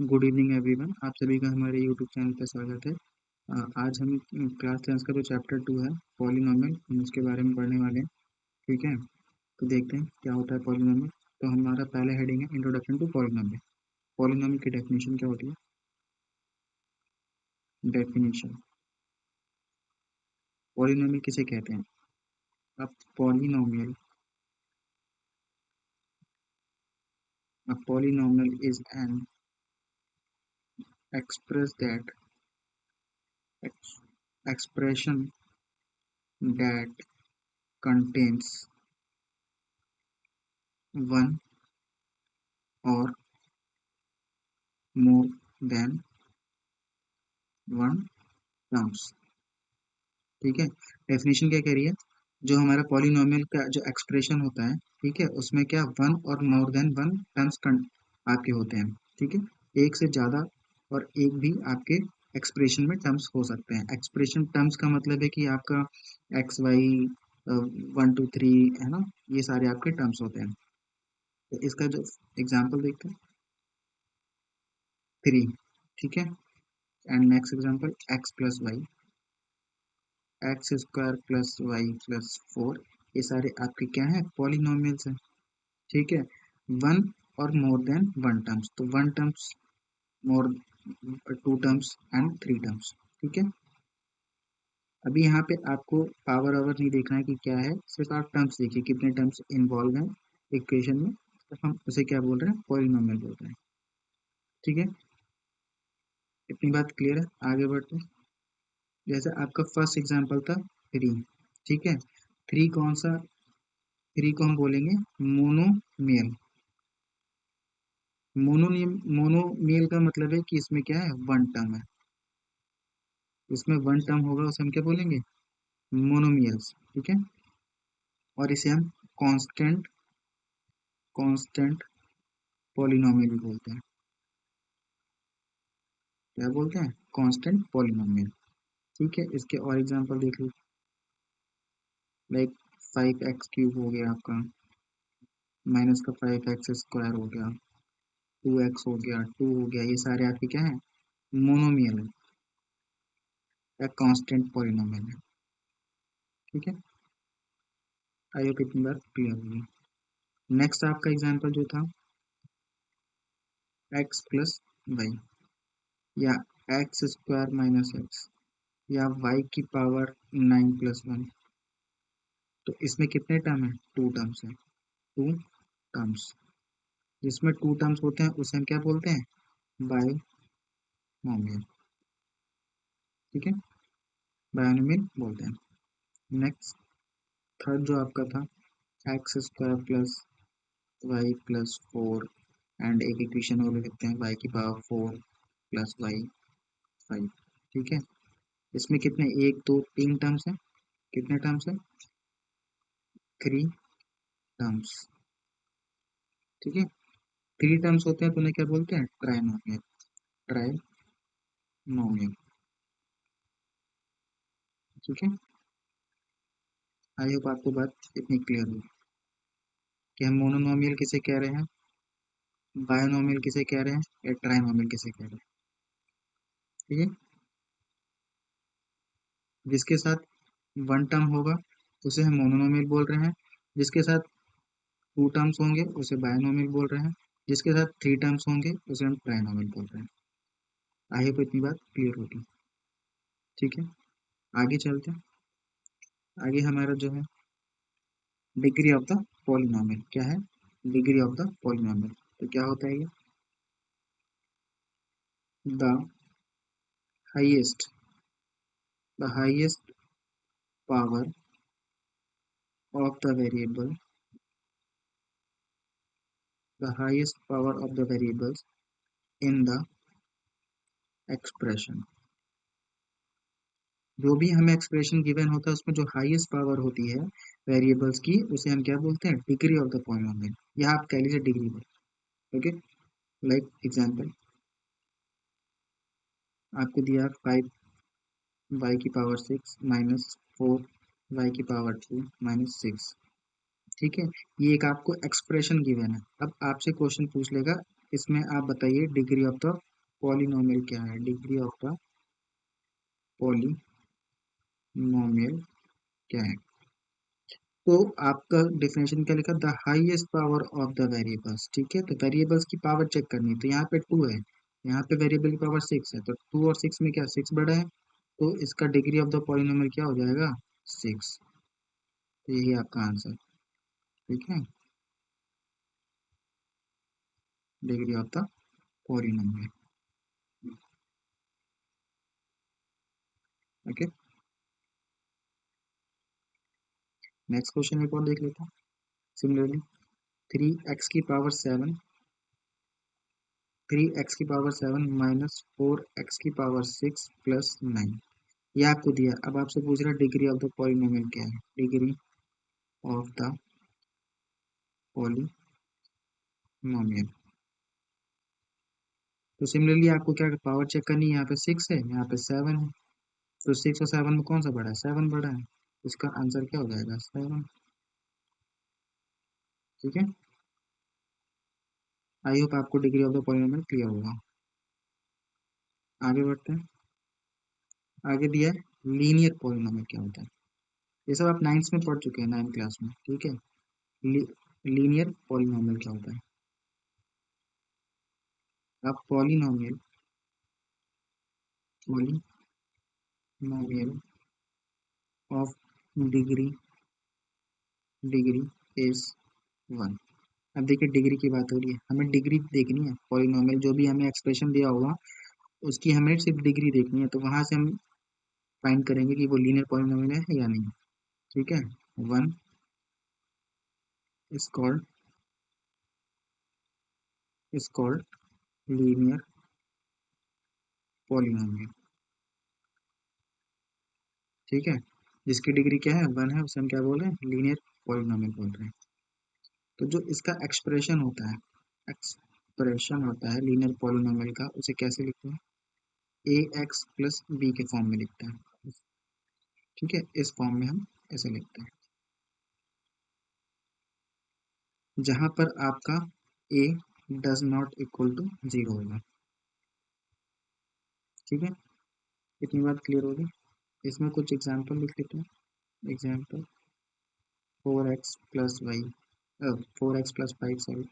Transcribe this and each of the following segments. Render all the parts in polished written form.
Good evening everyone, आप सभी का हमारे यूट्यूब चैनल पर स्वागत है। आज हम क्लास 10 का जो चैप्टर 2 है पॉलिनोमियल, हम उसके बारे में पढ़ने वाले हैं। ठीक है, तो देखते हैं क्या होता है पॉलिनोमियल। तो हमारा पहला हेडिंग है इंट्रोडक्शन टू पॉलिनोमियल। पॉलिनोमियल की डेफिनेशन क्या होती है? डेफिनेशन, पॉलिनोमियल किसे कहते हैं? अब polynomial, a polynomial is an express that expression that contains one or more than one terms। ठीक है, डेफिनेशन क्या कह रही है? जो हमारा पॉलिनोमियल का जो एक्सप्रेशन होता है, ठीक है, उसमें क्या वन और मोर देन वन टर्म्स आपके होते हैं। ठीक है, एक से ज़्यादा और एक भी आपके एक्सप्रेशन में टर्म्स हो सकते हैं। एक्सप्रेशन टर्म्स का मतलब है कि आपका एक्स वाई 1 2 3 है ना, ये सारे आपके टर्म्स होते हैं। तो इसका जो एग्जाम्पल देखते हैं, 3। ठीक है, and next example x plus y, x square plus y plus 4। ये सारे आपके क्या हैं? पॉलिनोमियल्स हैं। ठीक है, वन और मोर देन वन टर्म्स, तो one terms, more, two terms and three terms. ठीक है, अभी यहाँ पे आपको पावर ओवर नहीं देखना है कि क्या है, सिर्फ आप टर्म्स देखिए कितने टर्म्स इन्वॉल्व हैं इक्वेशन में, तो हम उसे क्या बोल रहे हैं? पॉलिनोमियल बोल रहे हैं। ठीक है, इतनी बात क्लियर है? आगे बढ़ते हैं। जैसे आपका फर्स्ट एग्जाम्पल था 3। ठीक है, थ्री कौन सा? थ्री को हम बोलेंगे मोनोमियल। मोनोमियल का मतलब है कि इसमें क्या है? वन टर्म है। इसमें वन टर्म होगा उसे हम क्या बोलेंगे? मोनोमियल्स। ठीक है, और इसे हम कांस्टेंट कांस्टेंट पॉलिनोमियल भी बोलते हैं। क्या बोलते हैं? Constant polynomial. ठीक है, इसके और एग्जांपल देख लो, लाइक 5x³ हो गया आपका, माइनस का 5x² हो गया, 2x हो गया, 2 हो गया, ये सारे आपके क्या है? मोनोमियल है या कांस्टेंट पॉलिनोमियल है। ठीक है, आई होप इतनी बात क्लियर होगी। नेक्स्ट आपका एग्जांपल जो था x प्लस वाई, या एक्स स्क्वायर माइनस एक्स, या y की पावर 9+1। तो इसमें कितने टर्म है? टू टर्म्स है, टू टर्म्स। जिसमें टू टर्म्स होते हैं उसे हम क्या बोलते हैं? बायनोमियल। ठीक है, बायनोमियल बोलते हैं। नेक्स्ट, थर्ड जो आपका था x square plus y plus 4, and एक इक्वेशन और लिखते हैं y की पावर 4 प्लस वाई 5। ठीक है, इसमें कितने, एक दो तीन टर्म्स हैं। कितने टर्म्स हैं? Three terms. ठीक है, थ्री टर्म्स होते हैं तो उन्हें क्या बोलते हैं? ट्राइनोमियल। ट्राइनोमियल। ठीक है, आई होप आपको बात इतनी क्लियर हुई कि हम मोनोनोमियल किसे कह रहे हैं, बायोनोमियल किसे कह रहे हैं, या ट्राइनोमियल किसे कह रहे हैं। ठीक है, जिसके साथ वन टर्म होगा उसे हम मोनोनोमियल बोल रहे हैं, जिसके साथ टू टर्म्स होंगे उसे बायोनोमियल बोल रहे हैं, जिसके साथ थ्री टर्म्स होंगे उसे हम ट्राइनोमियल बोल रहे हैं। आई होप इतनी बात क्लियर होगी। ठीक है, आगे चलते हैं। आगे हमारा जो है डिग्री ऑफ द पॉलिनोमियल क्या है? डिग्री ऑफ द पॉलिनोमियल, तो क्या होता है ये? The highest the highest power of the variable the highest power of the variables in the expression। जो भी हमें एक्सप्रेशन गिवन होता है उसमें जो हाईएस्ट पावर होती है वेरिएबल्स की, उसे हम क्या बोलते हैं? डिग्री ऑफ द पॉलिनोमियल, या आप कह लीजिए डिग्री पर। ओके, लाइक एग्जांपल आपको दिया 5 y की पावर 6 माइनस 4 y की पावर 2 माइनस 6। ठीक है, ये एक आपको एक्सप्रेशन गिवन है। अब आपसे क्वेश्चन पूछ लेगा, इसमें आप बताइए डिग्री ऑफ द पॉलिनोमियल क्या है, डिग्री ऑफ द पॉलिनोमियल क्या है। तो आपका डिफरेंशियल क्या लिखा, the highest power of the variables, ठीक है। तो वेरिएबल्स की पावर चेक करनी है, तो यहाँ पे 2 है, यहाँ पे वेरिएबल की पावर 6 है, तो 2 और 6 में क्या 6 बड़ा है, तो इसका डिग्री ऑफ द पॉलिनोमियल क्या हो जाएगा 6। तो यही आपका आंसर, ठीक है, degree of the polynomial. Okay, next question एक और देख लेता हूँ। सिमिलरली 3x की पावर 7 माइनस 4x की पावर 6 प्लस 9, ये आपको दिया। अब आपसे पूछ रहा है डिग्री ऑफ द पॉलिनोमियल क्या है, डिग्री ऑफ द पॉलिनोमियल। तो सिमिलरली आपको क्या पावर चेक करनी है, यहाँ पे 6 है, यहाँ पे 7 है, तो 6 और 7 में कौन सा बड़ा है, 7 बड़ा है, इसका आंसर क्या हो जाएगा 7, ठीक है। आई होप आपको degree of the polynomial clear होगा। आगे बढ़ते हैं। आगे दिया है लीनियर पॉलिनोमियल क्या होता है, ये सब आप नाइन्थ में पढ़ चुके हैं, 9th क्लास में, ठीक है। लीनियर पॉलिनोमियल क्या होता है, आप polynomial of degree degree is 1। अब देखिए डिग्री की बात हो रही है, हमें डिग्री देखनी है, पॉलिनोमियल जो भी हमें एक्सप्रेशन दिया होगा उसकी हमें सिर्फ डिग्री देखनी है, तो वहां से हम फाइंड करेंगे कि वो लीनियर पॉलिनोमियल है या नहीं, ठीक है। 1 इज कॉल्ड लीनियर पॉलिनोमियल, ठीक है। जिसकी डिग्री क्या है 1 है, उसे हम क्या बोल रहे हैं, लीनियर पॉलिनोमियल बोल रहे हैं। तो जो इसका एक्सप्रेशन होता है लीनियर पॉलिनोमियल का, उसे कैसे लिखते हैं, ए एक्स प्लस बी के फॉर्म में लिखते हैं, ठीक है। इस फॉर्म में हम ऐसे लिखते हैं, जहां पर आपका ए डज नॉट इक्वल टू 0 होगा, ठीक है। इतनी बात क्लियर होगी। इसमें कुछ एग्जांपल लिख लेते हैं। Example 4x plus 5 sorry,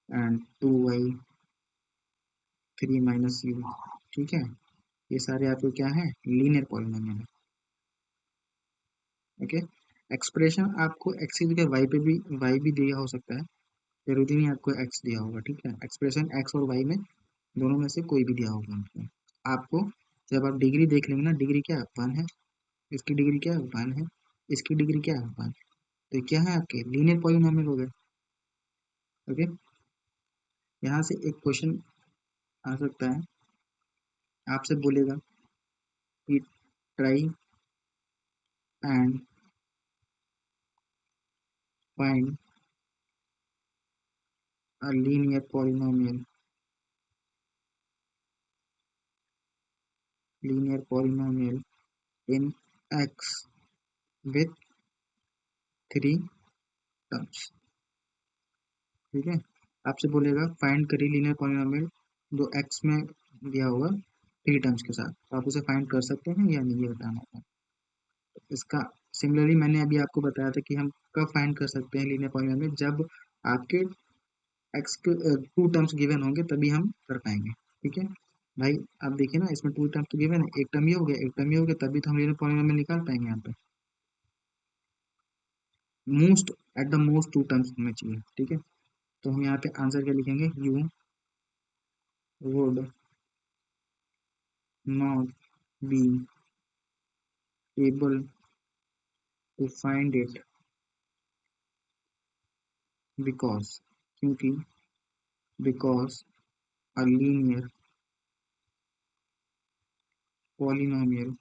and 2y3 - u, ठीक है। ये सारे आपके क्या है, लीनियर पॉलिनोमियल है, ओके। एक्सप्रेशन आपको एक्स की जगह वाई भी दिया हो सकता है, जरूरी नहीं आपको एक्स दिया होगा, ठीक है। एक्सप्रेशन एक्स और वाई में दोनों में से कोई भी दिया होगा आपको। जब आप डिग्री देख लेंगे ना, डिग्री क्या है 1 है, इसकी डिग्री क्या है 1 है, इसकी डिग्री क्या है 1, तो क्या है आपके लीनियर पॉलिनोमियल हो गए, ओके। यहाँ से एक क्वेश्चन आ सकता है, आपसे बोलेगा कि try and find a linear polynomial in x with 3 terms, ठीक है। आपसे बोलेगा फाइंड करिए लीनियर पॉलिनोमियल जो एक्स में दिया होगा 3 टर्म्स के साथ, तो आप उसे फाइंड कर सकते हैं या नहीं, ये बताना होगा इसका। सिमिलरली मैंने अभी आपको बताया था कि हम कब फाइंड कर सकते हैं लीनियर पॉलिनोमियल, जब आपके एक्स के 2 टर्म्स गिवन होंगे तभी हम कर पाएंगे, ठीक है। भाई आप देखिए ना, इसमें 2 टर्म्स तो गिवन है, एक टर्म ये हो गया, एक टर्म ये हो गया, तभी तो हम लीनियर पॉलिनोमियल निकाल पाएंगे यहाँ पे। Most at the most 2 terms होने चाहिए, ठीक है। तो हम यहाँ पे आंसर क्या लिखेंगे, you would not be able to find it because, क्योंकि because a linear polynomial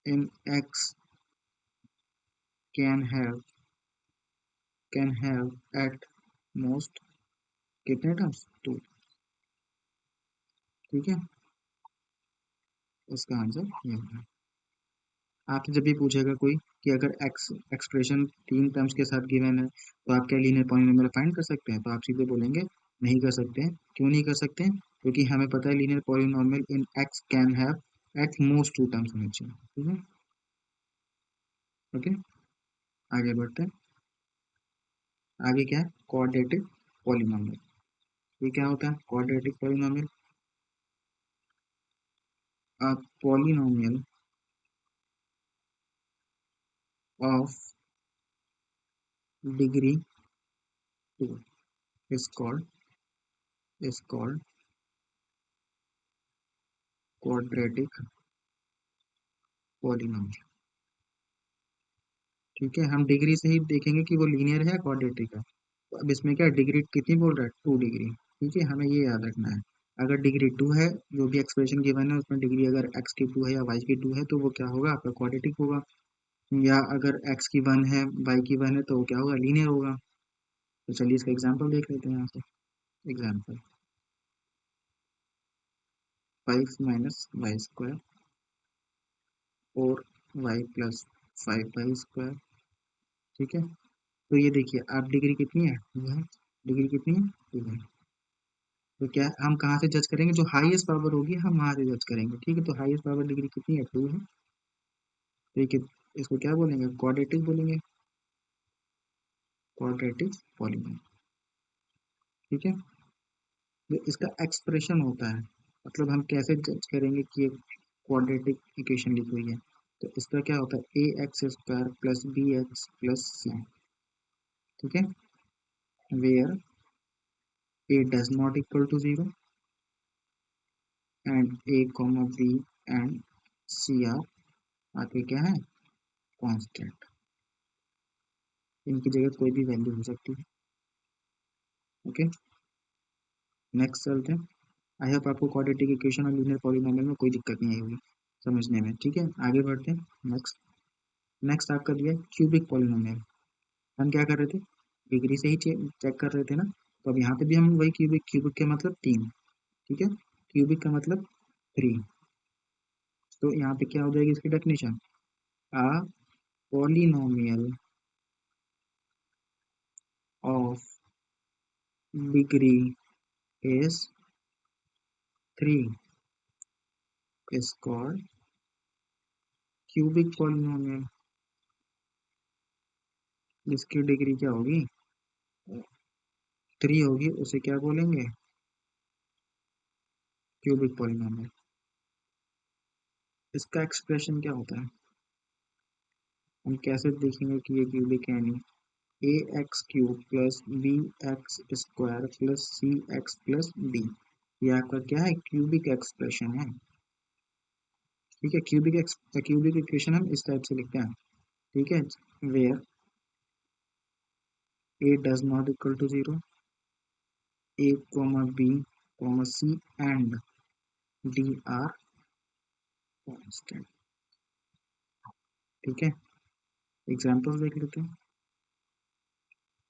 in x can have at most कितने टर्म्स 2, ठीक है। इसका आंसर ये होगा। आपसे जब भी पूछेगा कोई कि अगर एक्स एक्सप्रेशन 3 टर्म्स के साथ गिवन है तो आप क्या लीनियर पॉलिनोमियल फाइंड कर सकते हैं, तो आप सीधे बोलेंगे नहीं कर सकते हैं। क्यों नहीं कर सकते हैं? क्योंकि हमें पता है linear polynomial in x can have at most two terms होने चाहिए। ठीक है, ओके, आगे बढ़ते हैं। आगे क्या है? Quadratic polynomial. ये क्या होता है quadratic polynomial? A polynomial of degree 2 is called quadratic polynomial. ठीक है, हम डिग्री से ही देखेंगे कि वो लीनियर है या क्वाड्रेटिक है। तो अब इसमें क्या डिग्री कितनी बोल रहा है? 2 डिग्री। ठीक है, हमें ये याद रखना है। अगर डिग्री 2 है, जो भी एक्सप्रेशन गिवन है उसमें डिग्री अगर एक्स की 2 है या वाई की 2 है तो वो क्या होगा? आपका क्वाड्रेटिक होगा। या अगर एक्स की 1 है, वाई की 1 है तो वो क्या होगा? लीनियर होगा। तो चलिए इसका एग्जाम्पल देख लेते हैं यहाँ से। एग्जाम्पल 5 - y² और y + 5y²। ठीक है, तो ये देखिए आप डिग्री कितनी है? 2 है। डिग्री कितनी है? 2 है। तो क्या हम कहाँ से जज करेंगे? जो हाईएस्ट पावर होगी हम वहाँ से जज करेंगे। ठीक है, तो हाईएस्ट पावर डिग्री कितनी है? 2 है। तो ये इसको क्या बोलेंगे? क्वाड्रेटिक बोलेंगे, क्वाड्रेटिक पॉलीनॉमियल। ठीक है, तो इसका एक्सप्रेशन होता है, मतलब हम कैसे जज करेंगे कि ये क्वाड्रेटिक इक्वेशन लिखी हुई है। तो इसका क्या होता है? ax² + bx + c। ठीक है, where a does not equal to 0 and a, b and c are आपके क्या है? कांस्टेंट। इनकी जगह कोई भी वैल्यू हो सकती है। ओके, नेक्स्ट चलते हैं। आई होप आपको क्वाड्रेटिक इक्वेशन और लीनियर पॉलिनॉमियल में कोई दिक्कत नहीं आई होगी समझने में। ठीक है, आगे बढ़ते हैं। नेक्स्ट नेक्स्ट आपका दिया क्यूबिक पॉलिनॉमियल। हम क्या कर रहे थे? डिग्री से ही चेक कर रहे थे ना। तो अब यहाँ पे भी हम वही क्यूबिक, क्यूबिक का मतलब 3। ठीक है, क्यूबिक का मतलब 3। तो यहाँ पे क्या हो जाएगी इसकी definition? A polynomial of degree is 3 is called cubic polynomial. जिसकी डिग्री क्या होगी? 3 होगी, उसे क्या बोलेंगे? Cubic polynomial. इसका एक्सप्रेशन क्या होता है? हम कैसे देखेंगे कि ये क्यूबिक है? नहीं, ax³ + bx² + cx + d, ये आपका क्या है? क्यूबिक एक्सप्रेशन है। ठीक है, क्यूबिक इक्वेशन हम इस टाइप से लिखते हैं। ठीक है, where a does not equal to 0, a, b, c and d are constant। ठीक है, एग्जाम्पल देख लेते हैं।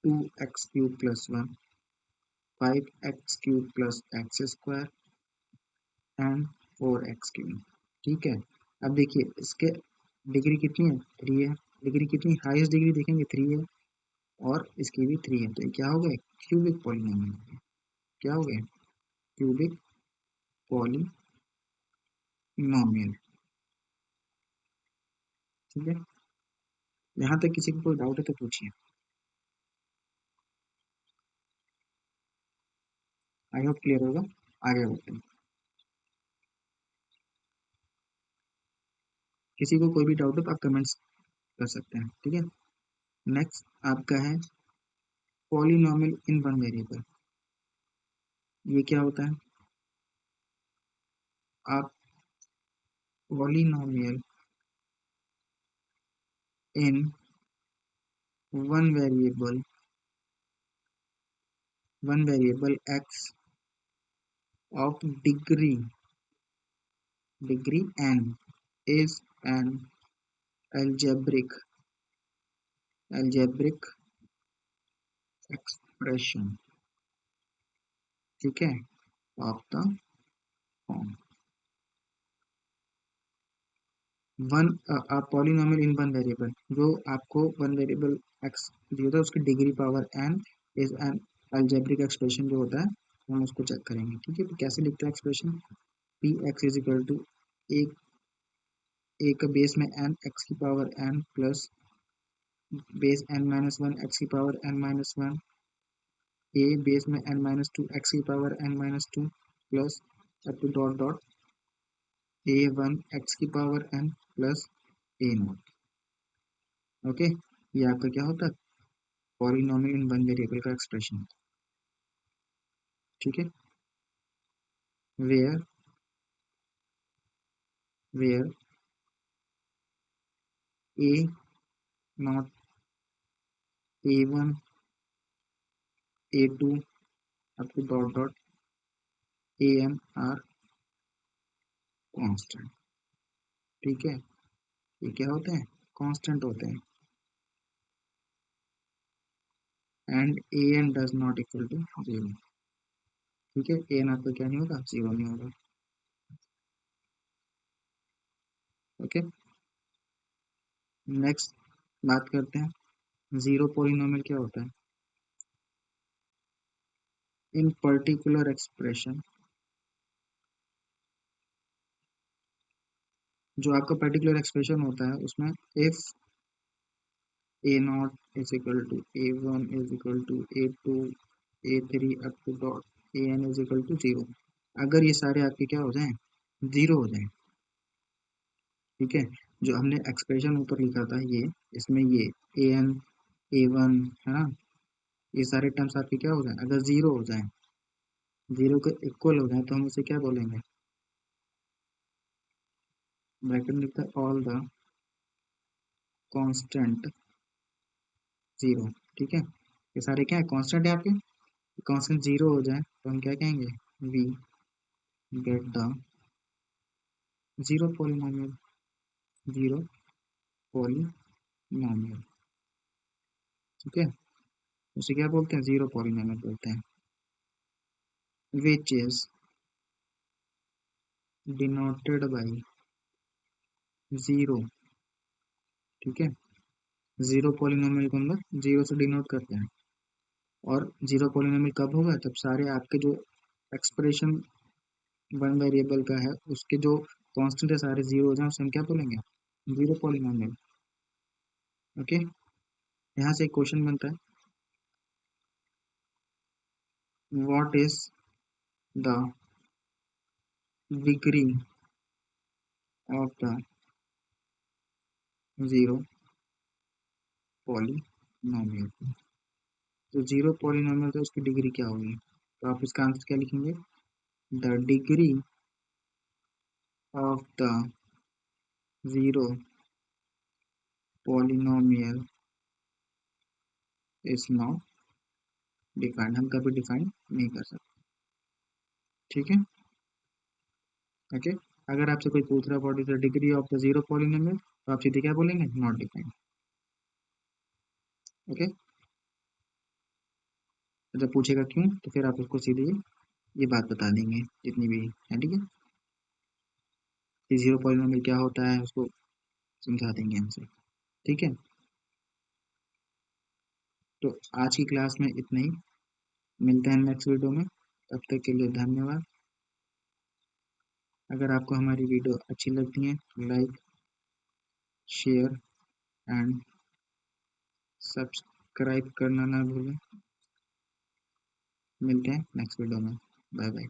2x³ + 1, 5x³ + x² and 4x³। ठीक है, अब देखिए इसके डिग्री कितनी है? 3 है। डिग्री कितनी? हाईएस्ट डिग्री देखेंगे 3 है और इसकी भी 3 है। तो ये क्या हो गए? Cubic polynomial. क्या हो गए? Cubic polynomial. ठीक है, यहाँ तक किसी को कोई डाउट है तो पूछिए। आई होप क्लियर होगा। आगे बढ़ते हैं। किसी को कोई भी डाउट हो तो आप कमेंट्स कर सकते हैं। ठीक है, नेक्स्ट आपका है पॉलिनोमियल इन वन वेरिएबल। ये क्या होता है? आप polynomial in one variable x of degree n is an algebraic expression। ठीक है, of the form one polynomial in one variable. जो आपको वन वेरिएबल एक्स दिया था उसकी degree power n is an algebraic expression जो होता है हम उसको चेक करेंगे। ठीक है, तो कैसे लिखते हैं expression, p x is equal to एक का बेस में एन एक्स की power n plus base n minus one x की power n minus one, a base में एन माइनस टू एक्स की power n minus two plus up to dot dot a one x की power n plus a naught. Okay, ये आपका क्या होता है, polynomial in one variable का expression. ठीक है, where where a naught a one a two up to dot dot a n are constant. ठीक है, ये क्या होते हैं, कांस्टेंट होते हैं। And a n does not equal to zero. ठीक है, ए एन आपका क्या नहीं होगा, जीरो नहीं होगा। ओके, नेक्स्ट बात करते हैं जीरो पॉलिनोमियल क्या होता है। इन पर्टिकुलर एक्सप्रेशन, जो आपका पर्टिकुलर एक्सप्रेशन होता है उसमें if a naught is equal to a one is equal to a two a three up to dot a n is equal to zero, अगर ये सारे आपके क्या हो जाएं, जीरो हो जाएं। ठीक है, जो हमने एक्सप्रेशन ऊपर लिखा था ये, इसमें ये ए एन ए वन है ना, ये सारे टर्म्स आपके क्या हो जाए, अगर जीरो हो जाए, जीरो के इक्वल हो जाए, तो हम उसे क्या बोलेंगे, ब्रैकेट में लिखता है ऑल द कांस्टेंट जीरो। ठीक है, ये सारे क्या है, कांस्टेंट है आपके, कांस्टेंट जीरो हो जाए तो हम क्या कहेंगे, we get the zero polynomial, zero polynomial. ठीक है, उसे क्या बोलते हैं, जीरो पॉलिनोमियल बोलते हैं, which is denoted by zero. ठीक है, जीरो पॉलिनोमियल को हम लोग जीरो से डिनोट करते हैं, और जीरो पॉलिनोमियल कब होगा, तब सारे आपके जो एक्सप्रेशन वन वेरिएबल का है उसके जो कांस्टेंट है सारे जीरो हो जाए, उसे हम क्या बोलेंगे, जीरो पॉलिनोमियल। ओके, यहाँ से एक क्वेश्चन बनता है, what is the degree of the zero polynomial. तो जीरो पॉलिनोमियल तो उसकी डिग्री क्या होगी, तो आप इसका आंसर क्या लिखेंगे, the degree of the zero polynomial is not defined, हम कभी डिफाइन नहीं कर सकते। ठीक है, ओके, अगर आपसे कोई पूछ रहा है what is the degree of the zero polynomial, तो आप सीधे क्या बोलेंगे, नॉट डिफाइंड। ओके, जब पूछेगा क्यों, तो फिर आप उसको सीधे ये बात बता देंगे जितनी भी है। ठीक है, कि जीरो पॉलिनोमियल क्या होता है उसको समझा देंगे हमसे। ठीक है, तो आज की क्लास में इतना ही, मिलते हैं नेक्स्ट वीडियो में, तब तक के लिए धन्यवाद। अगर आपको हमारी वीडियो अच्छी लगती है तो लाइक शेयर एंड सब्सक्राइब करना ना भूलें। मिलते हैं नेक्स्ट वीडियो में, बाय बाय।